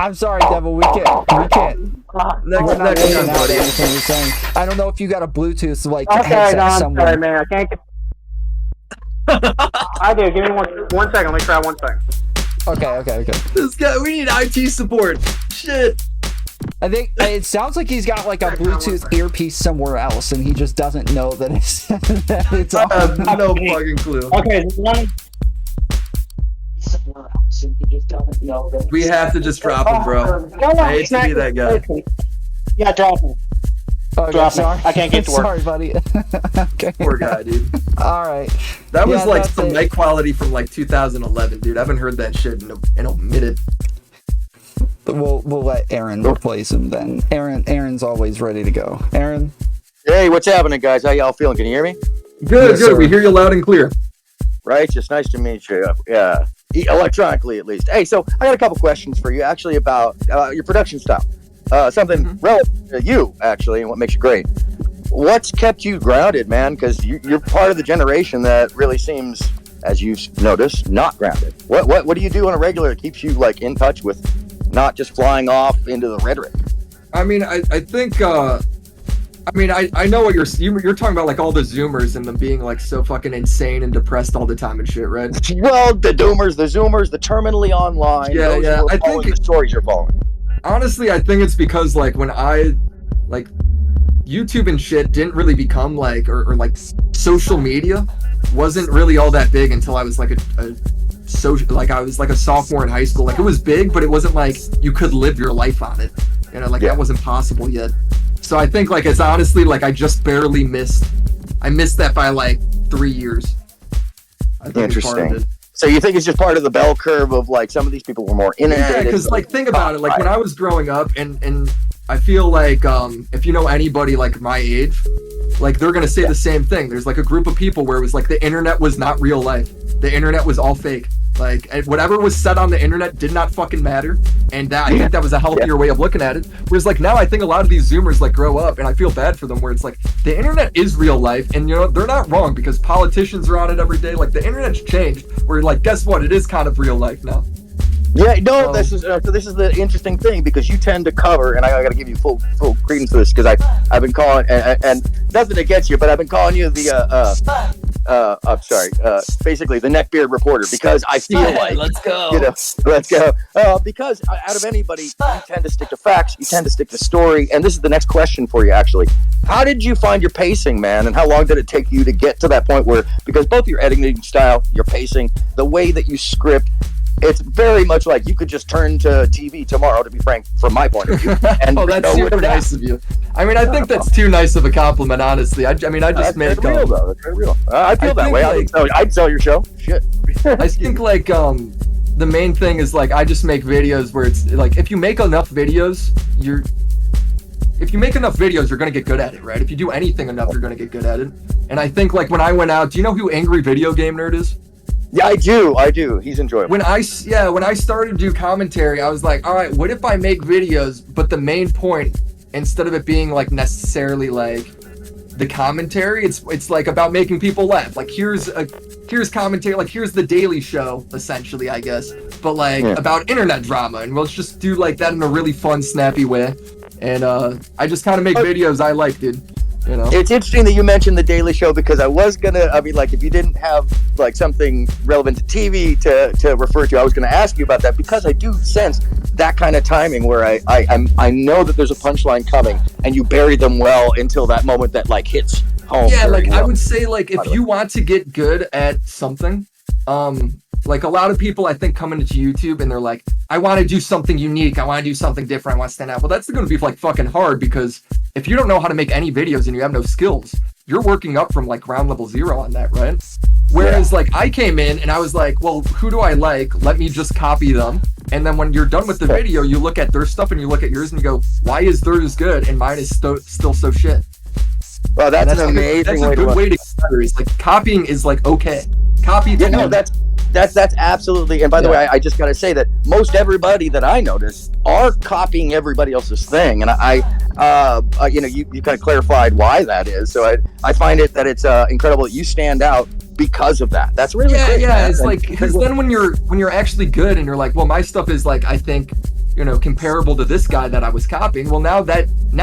I'm sorry, Devil. We can't. Next Out time, buddy. anything you're saying. I don't know if you got a Bluetooth like Okay, headset no, I'm somewhere. sorry, man. I can't get. I do. Give me one second. Let me try 1 second. Okay. This guy, we need IT support. Shit. I think it sounds like he's got like a Bluetooth earpiece somewhere else, and he just doesn't know that it's that it's I have on. no fucking clue. Okay, one. We have to just drop him, bro. I hate to be that guy. Yeah, drop him. Okay, Drop me. sorry. I can't get to work. Sorry, buddy. Okay. Poor guy, dude. All right. That was Yeah, like that's some it. mic quality from like 2011, dude. I haven't heard that shit in a minute. We'll let Aaron replace him then. Aaron's always ready to go. Aaron. Hey, what's happening, guys? How y'all feeling? Can you hear me? Good, Yes, good. sir. We hear you loud and clear. Righteous. Nice to meet you. Yeah, electronically at least. Hey, so I got a couple questions for you, actually, about your production style. Something relevant to you, actually, and what makes you great. What's kept you grounded, man? Because you're part of the generation that really seems, as you've noticed, not grounded. What do you do on a regular that keeps you like in touch with not just flying off into the rhetoric? I mean, I think. I know what you're talking about, like all the Zoomers and them being like so fucking insane and depressed all the time and shit, right? Well, the Zoomers, the terminally online. Yeah, those yeah. who are I following think the stories you're following. Honestly, I think it's because like when YouTube and shit didn't really become like or like social media wasn't really all that big until I was like a I was like a sophomore in high school. Like it was big, but it wasn't like you could live your life on it. You know, like that wasn't possible yet. So I think like it's honestly like I just barely missed that by like 3 years. I think it's part of Interesting. it. So you think it's just part of the bell curve of like some of these people were more inundated? Yeah, because like think about it. Like when I was growing up, and I feel like if you know anybody like my age, like they're gonna say the same thing. There's like a group of people where it was like the internet was not real life. The internet was all fake. Like whatever was said on the internet did not fucking matter, and I think that was a healthier way of looking at it. Whereas like now I think a lot of these Zoomers like grow up, and I feel bad for them. Where it's like the internet is real life, and you know they're not wrong because politicians are on it every day. Like the internet's changed. Where like guess what? It is kind of real life now. Yeah, no, this is the interesting thing because you tend to cover, and I got to give you full credence to this because I've been calling and nothing against you, but I've been calling you the I'm sorry, basically the neckbeard reporter because I feel like let's go. Let's go. Because out of anybody, you tend to stick to facts, you tend to stick to story, and this is the next question for you actually. How did you find your pacing, man, and how long did it take you to get to that point where because both your editing style, your pacing, the way that you script. It's very much like you could just turn to TV tomorrow, to be frank, from my point of view. And oh, that's super nice of you. I mean, I think that's too nice of a compliment, honestly. I mean, I just make real, though. That's very real. I feel that way. I'd sell your show. Shit. I think like the main thing is like I just make videos where it's like if you make enough videos, you're gonna get good at it, right? If you do anything enough, you're gonna get good at it. And I think like when I went out, do you know who Angry Video Game Nerd is? Yeah, I do. He's enjoyable. When I started to do commentary, I was like, all right, what if I make videos, but the main point, instead of it being like necessarily like the commentary, it's like about making people laugh. Like here's commentary, like here's the Daily Show, essentially, I guess, but like about internet drama, and we'll just do like that in a really fun, snappy way. And I just kind of make videos I like, dude. You know? It's interesting that you mentioned the Daily Show because I mean, like, if you didn't have like something relevant to TV to refer to, I was going to ask you about that because I do sense that kind of timing where I know that there's a punchline coming and you bury them well until that moment that like hits home. Yeah, like I would say like if you want to get good at something, like a lot of people I think come into YouTube and they're like, I want to do something unique, I want to do something different, I want to stand out. Well, that's going to be like fucking hard because if you don't know how to make any videos and you have no skills, you're working up from like ground level zero on that, right? Whereas like I came in and I was like, well, who do I like? Let me just copy them. And then when you're done with the video, you look at their stuff and you look at yours and you go, why is theirs good and mine is still so shit? Well, that's an amazing way to get better. It's like copying is like okay. Copy. Yeah, no, that's absolutely. And by the way, I just got to say that most everybody that I notice are copying everybody else's thing, and you kind of clarified why that is. So I find it that it's incredible that you stand out because of that. That's really great. Yeah. It's like because then when you're actually good and you're like, well, my stuff is like I think. comparable to this guy that I was copying. Well, now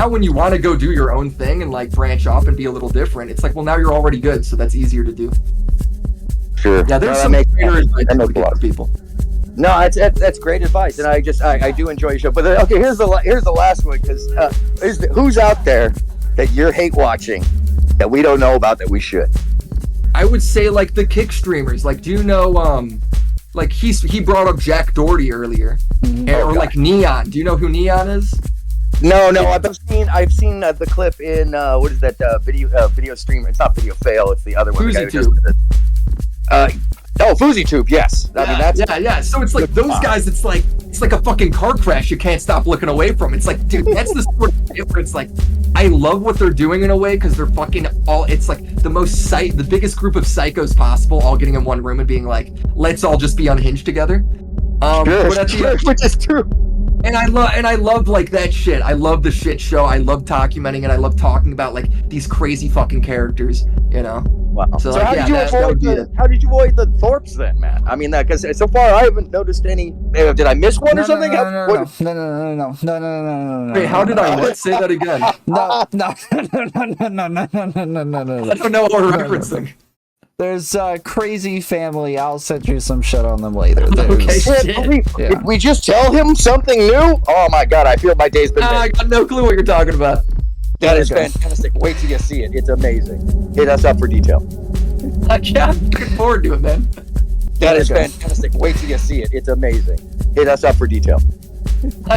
when you want to go do your own thing and like branch off and be a little different, it's like, well, now you're already good, so that's easier to do. Sure. Yeah, there's some greater advice for people. No, that's great advice, and I do enjoy your show. But okay, here's the last one, because who's out there that you're hate watching that we don't know about that we should? I would say like the kick streamers. Like, do you know like he brought up Jack Doherty earlier, or like Neon. Do you know who Neon is? No, I've seen the clip in what is that video stream? It's not Video Fail. It's the other one. FouseyTube, yes. Yeah, I mean, that's So it's like those guys. It's like a fucking car crash. You can't stop looking away from. It's like, dude, that's the sort of shit where it's like, I love what they're doing in a way, because they're fucking all. It's like the biggest group of psychos possible, all getting in one room and being like, let's all just be unhinged together. Which is true. And I love like that shit. I love the shit show. I love documenting it. I love talking about like these crazy fucking characters. Wow. So like, how did you avoid the Thorpes then, man? I mean, because so far I haven't noticed any. Did I miss one or something? No. Wait, how did I say that again? No. I don't know what we're referencing. There's a crazy family. I'll send you some shit on them later. Okay, shit. Did we just tell him something new? Oh my god, I feel my day's been made. I got no clue what you're talking about. That is fantastic. Wait till you see it. It's amazing. Hit us up for detail. Yeah, I'm looking forward to it, man. That is fantastic. Wait till you see it. It's amazing. Hit us up for detail.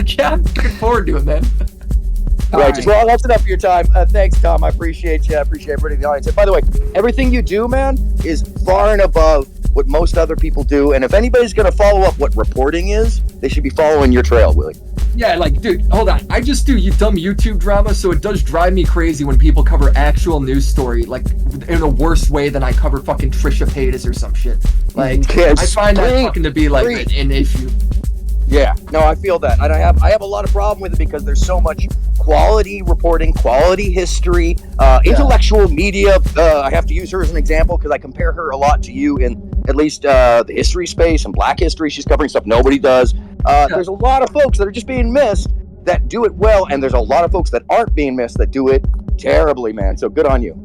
Yeah, I'm looking forward to it, man. Right. Well, that's enough for your time. Thanks, Tom. I appreciate you. I appreciate everybody in the audience. And by the way, everything you do, man, is far and above what most other people do. And if anybody's going to follow up what reporting is, they should be following your trail, Willie. Yeah, like, dude, hold on. I just do dumb YouTube drama, so it does drive me crazy when people cover actual news story, like, in a worse way than I cover fucking Trisha Paytas or some shit. Like, I find that fucking to be, like, an issue. Yeah, no, I feel that. And I have a lot of problem with it because there's so much quality reporting, quality history, intellectual media. I have to use her as an example because I compare her a lot to you in at least the history space and black history. She's covering stuff nobody does. There's a lot of folks that are just being missed that do it well, and there's a lot of folks that aren't being missed that do it terribly, man. So good on you.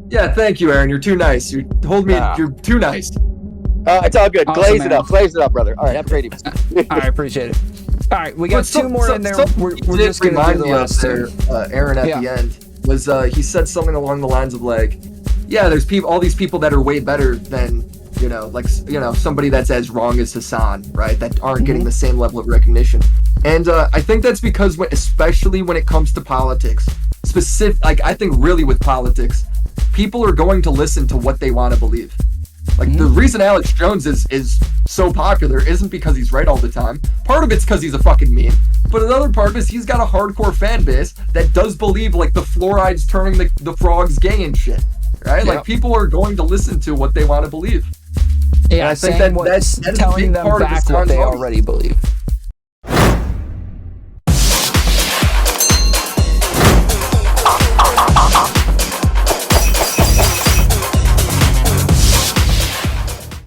Yeah, thank you, Aaron. You're too nice. You're too nice. It's all good. Awesome, Glaze it up, brother. All right, have a great evening. All right, appreciate it. All right, we got two more in there. We're just going to do the last two. Aaron at the end was he said something along the lines of like, yeah, there's all these people that are way better than somebody that's as wrong as Hassan, right? That aren't getting the same level of recognition. And I think that's because especially when it comes to politics, I think really with politics, people are going to listen to what they want to believe. Like, the reason Alex Jones is so popular isn't because he's right all the time. Part of it's because he's a fucking meme. But another part is he's got a hardcore fan base that does believe, like, the fluoride's turning the frogs gay and shit. Right? Like, people are going to listen to what they want to believe. Yeah, I think that's telling them back what they already believe.